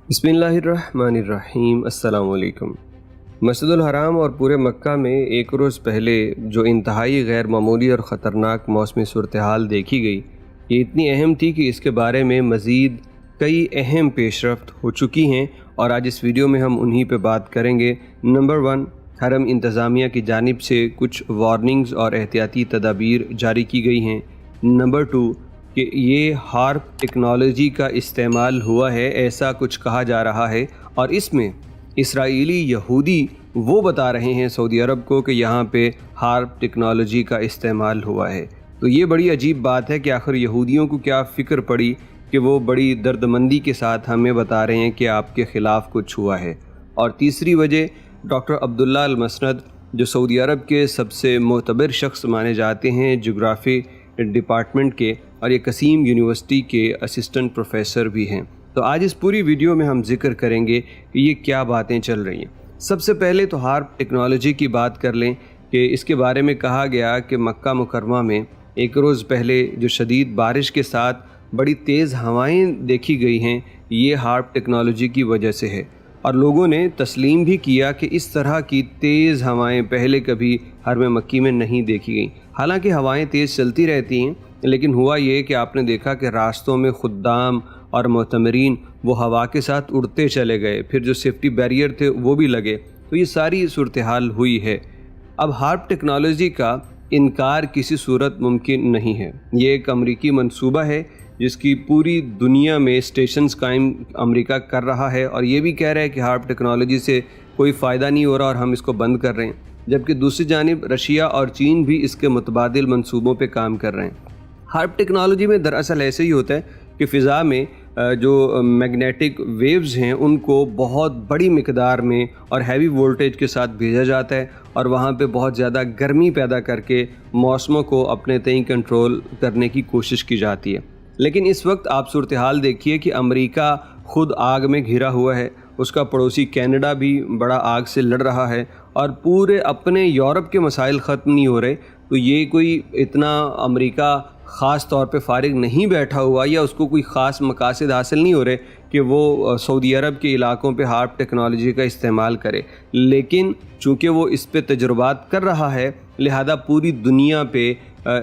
बिस्मिल्लाहिर्रहमानिर्रहीम। अस्सलाम वालेकुम। मस्जिदुल हराम और पूरे मक्का में एक रोज़ पहले जो इंतहाई गैर मामूली और ख़तरनाक मौसमी सूरत हाल देखी गई, ये इतनी अहम थी कि इसके बारे में मज़ीद कई अहम पेशरफ्त हो चुकी हैं और आज इस वीडियो में हम उन्हीं पे बात करेंगे। नंबर 1, हरम इंतज़ामिया की जानिब से कुछ वार्निंग्स और एहतियाती तदाबीर जारी की गई हैं। नंबर 2, कि ये हार्प टेक्नोलॉजी का इस्तेमाल हुआ है, ऐसा कुछ कहा जा रहा है और इसमें इसराइली यहूदी वो बता रहे हैं सऊदी अरब को कि यहाँ पे हार्प टेक्नोलॉजी का इस्तेमाल हुआ है। तो ये बड़ी अजीब बात है कि आखिर यहूदियों को क्या फ़िक्र पड़ी कि वो बड़ी दर्दमंदी के साथ हमें बता रहे हैं कि आपके ख़िलाफ़ कुछ हुआ है। और तीसरी वजह, डॉक्टर अब्दुल्ला अल मसनद जो सऊदी अरब के सबसे मोतबर शख्स माने जाते हैं जोग्राफ़ी डिपार्टमेंट के और ये कसीम यूनिवर्सिटी के असिस्टेंट प्रोफेसर भी हैं। तो आज इस पूरी वीडियो में हम जिक्र करेंगे कि ये क्या बातें चल रही हैं। सबसे पहले तो हार्प टेक्नोलॉजी की बात कर लें कि इसके बारे में कहा गया कि मक्का मुकरमा में एक रोज़ पहले जो शदीद बारिश के साथ बड़ी तेज़ हवाएं देखी गई हैं, ये हार्प टेक्नोलॉजी की वजह से है और लोगों ने तस्लीम भी किया कि इस तरह की तेज़ हवाएं पहले कभी हरम मक्की में नहीं देखी गई। हालांकि हवाएं तेज़ चलती रहती हैं, लेकिन हुआ ये कि आपने देखा कि रास्तों में खुद्दाम और मोतमरीन वो हवा के साथ उड़ते चले गए, फिर जो सेफ्टी बैरियर थे वो भी लगे। तो ये सारी सूरत हाल हुई है। अब हार्प टेक्नोलॉजी का इनकार किसी सूरत मुमकिन नहीं है। ये एक अमरीकी मंसूबा है जिसकी पूरी दुनिया में स्टेशंस कायम अमेरिका कर रहा है और ये भी कह रहा है कि हार्प टेक्नोलॉजी से कोई फ़ायदा नहीं हो रहा और हम इसको बंद कर रहे हैं, जबकि दूसरी जानिब रशिया और चीन भी इसके मुतबादिल मंसूबों पे काम कर रहे हैं। हार्प टेक्नोलॉजी में दरअसल ऐसे ही होता है कि फ़िज़ा में जो मैग्नेटिक वेव्स हैं उनको बहुत बड़ी मिकदार में और हैवी वोल्टेज के साथ भेजा जाता है और वहाँ पे बहुत ज़्यादा गर्मी पैदा करके मौसमों को अपने तय कंट्रोल करने की कोशिश की जाती है। लेकिन इस वक्त आप सूरत हाल देखिए कि अमेरिका ख़ुद आग में घिरा हुआ है, उसका पड़ोसी कनाडा भी बड़ा आग से लड़ रहा है और पूरे अपने यूरोप के मसाइल ख़त्म नहीं हो रहे। तो ये कोई इतना अमेरिका ख़ास तौर पे फारिग नहीं बैठा हुआ या उसको कोई ख़ास मकासद हासिल नहीं हो रहे कि वो सऊदी अरब के इलाकों पे हार्प टेक्नोलॉजी का इस्तेमाल करे, लेकिन चूँकि वो इस पे तजुर्बात कर रहा है लिहाजा पूरी दुनिया पे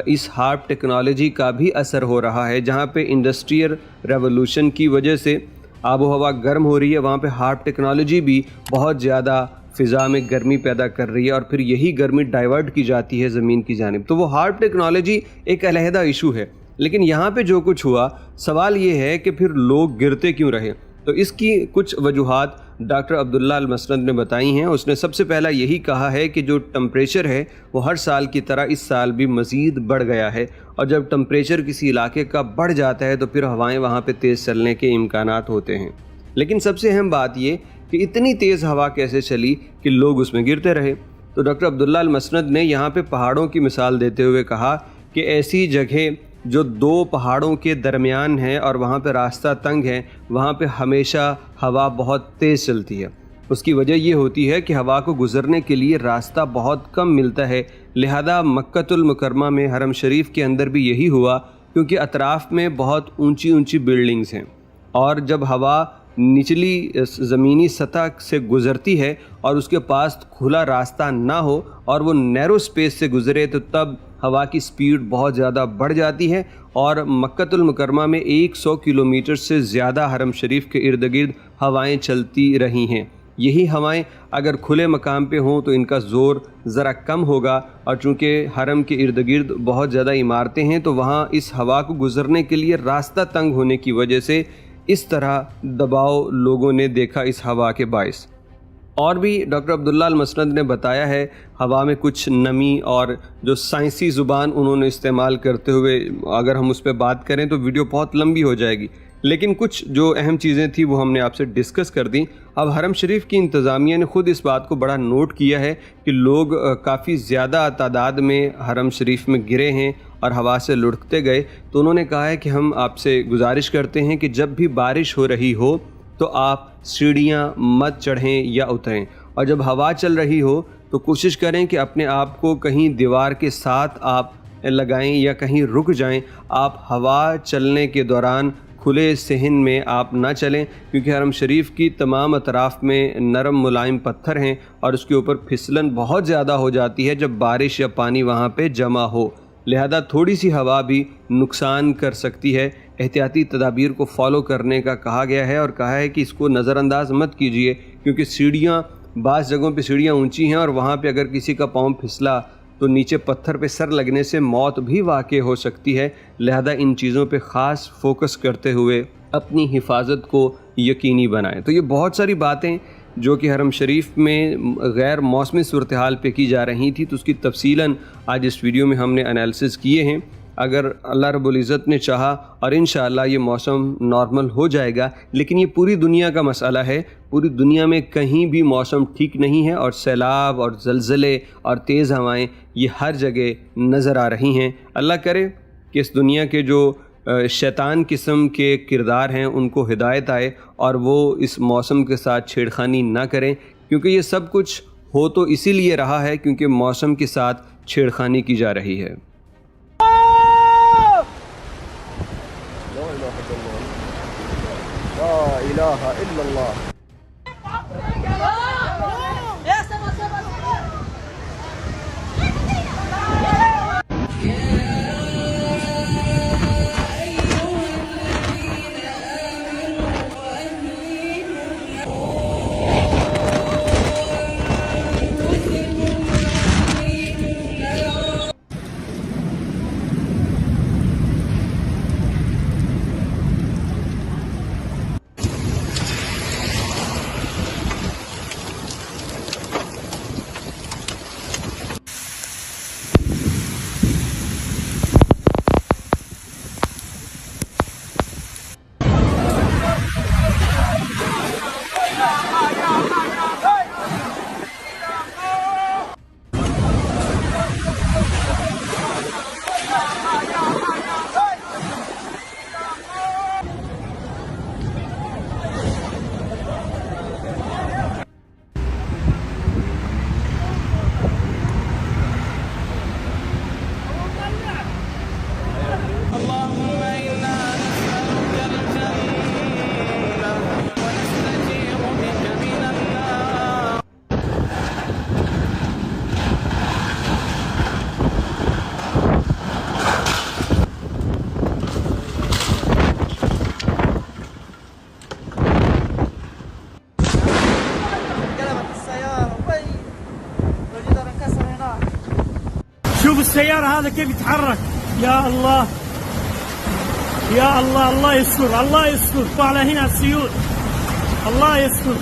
इस हार्प टेक्नोलॉजी का भी असर हो रहा है। जहाँ पे इंडस्ट्रियल रेवोल्यूशन की वजह से आबो हवा गर्म हो रही है, वहाँ पे हार्प टेक्नोलॉजी भी बहुत ज़्यादा फ़िज़ा में गर्मी पैदा कर रही है और फिर यही गर्मी डाइवर्ट की जाती है ज़मीन की जानिब। तो वो हार्प टेक्नोलॉजी एक अलहदा इशू है, लेकिन यहाँ पे जो कुछ हुआ, सवाल ये है कि फिर लोग गिरते क्यों रहे। तो इसकी कुछ वजूहात डॉक्टर अब्दुल्ला अल मसनद ने बताई हैं। उसने सबसे पहला यही कहा है कि जो टेम्परेचर है वो हर साल की तरह इस साल भी मज़ीद बढ़ गया है और जब टेम्परेचर किसी इलाके का बढ़ जाता है तो फिर हवाएं वहाँ पे तेज़ चलने के इम्कानात होते हैं। लेकिन सबसे अहम बात ये कि इतनी तेज़ हवा कैसे चली कि लोग उसमें गिरते रहे। तो डॉक्टर अब्दुल्ला अल मसनद ने यहाँ पे पहाड़ों की मिसाल देते हुए कहा कि ऐसी जगह जो दो पहाड़ों के दरमियान है और वहाँ पे रास्ता तंग है, वहाँ पे हमेशा हवा बहुत तेज़ चलती है। उसकी वजह ये होती है कि हवा को गुज़रने के लिए रास्ता बहुत कम मिलता है। लिहाजा मक्कतुल मुकरमा में हरम शरीफ के अंदर भी यही हुआ, क्योंकि अतराफ़ में बहुत ऊंची ऊंची बिल्डिंग्स हैं और जब हवा निचली ज़मीनी सतह से गुज़रती है और उसके पास खुला रास्ता ना हो और वो नैरो स्पेस से गुज़रे तो तब हवा की स्पीड बहुत ज़्यादा बढ़ जाती है और मक्कतुल मुकरमा में 100 किलोमीटर से ज़्यादा हरम शरीफ के इर्द गिर्द हवाएं चलती रही हैं। यही हवाएं अगर खुले मकाम पे हों तो इनका ज़ोर ज़रा कम होगा और चूँकि हरम के इर्द गिर्द बहुत ज़्यादा इमारतें हैं तो वहाँ इस हवा को गुज़रने के लिए रास्ता तंग होने की वजह से इस तरह दबाव लोगों ने देखा इस हवा के बायस। और भी डॉक्टर अब्दुल्ला अल मसनद ने बताया है हवा में कुछ नमी और जो साइंसी ज़ुबान उन्होंने इस्तेमाल करते हुए अगर हम उस पर बात करें तो वीडियो बहुत लंबी हो जाएगी, लेकिन कुछ जो अहम चीज़ें थी वो हमने आपसे डिस्कस कर दी। अब हरम शरीफ की इंतज़ामिया ने ख़ुद इस बात को बड़ा नोट किया है कि लोग काफ़ी ज़्यादा तादाद में हरम शरीफ में गिरे हैं और हवा से लुढ़कते गए। तो उन्होंने कहा है कि हम आपसे गुजारिश करते हैं कि जब भी बारिश हो रही हो तो आप सीढ़ियाँ मत चढ़ें या उतरें और जब हवा चल रही हो तो कोशिश करें कि अपने आप को कहीं दीवार के साथ आप लगाएं या कहीं रुक जाएं। आप हवा चलने के दौरान کھلے صحن میں آپ نہ چلیں، کیونکہ حرم شریف کی تمام اطراف میں نرم ملائم پتھر ہیں اور اس کے اوپر پھسلن بہت زیادہ ہو جاتی ہے جب بارش یا پانی وہاں پہ جمع ہو، لہذا تھوڑی سی ہوا بھی نقصان کر سکتی ہے۔ احتیاطی تدابیر کو فالو کرنے کا کہا گیا ہے اور کہا ہے کہ اس کو نظر انداز مت کیجیے، کیونکہ سیڑھیاں بعض جگہوں پہ سیڑھیاں اونچی ہیں اور وہاں پہ اگر کسی کا پاؤں پھسلا تو نیچے پتھر پہ سر لگنے سے موت بھی واقع ہو سکتی ہے، لہذا ان چیزوں پہ خاص فوکس کرتے ہوئے اپنی حفاظت کو یقینی بنائیں۔ تو یہ بہت ساری باتیں جو کہ حرم شریف میں غیر موسمی صورتحال پہ کی جا رہی تھی، تو اس کی تفصیلاً آج اس ویڈیو میں ہم نے انالیسس کیے ہیں۔ اگر اللہ رب العزت نے چاہا اور انشاءاللہ یہ موسم نارمل ہو جائے گا، لیکن یہ پوری دنیا کا مسئلہ ہے، پوری دنیا میں کہیں بھی موسم ٹھیک نہیں ہے اور سیلاب اور زلزلے اور تیز ہوائیں یہ ہر جگہ نظر آ رہی ہیں۔ اللہ کرے کہ اس دنیا کے جو شیطان قسم کے کردار ہیں ان کو ہدایت آئے اور وہ اس موسم کے ساتھ چھیڑخانی نہ کریں، کیونکہ یہ سب کچھ ہو تو اسی لیے رہا ہے کیونکہ موسم کے ساتھ چھیڑخانی کی جا رہی ہے۔ لا الہ الا اللہ۔ شوف السيارة هذا كيف يتحرك. يا الله يا الله، الله يستر الله يستر. طالع هنا السيول، الله يستر.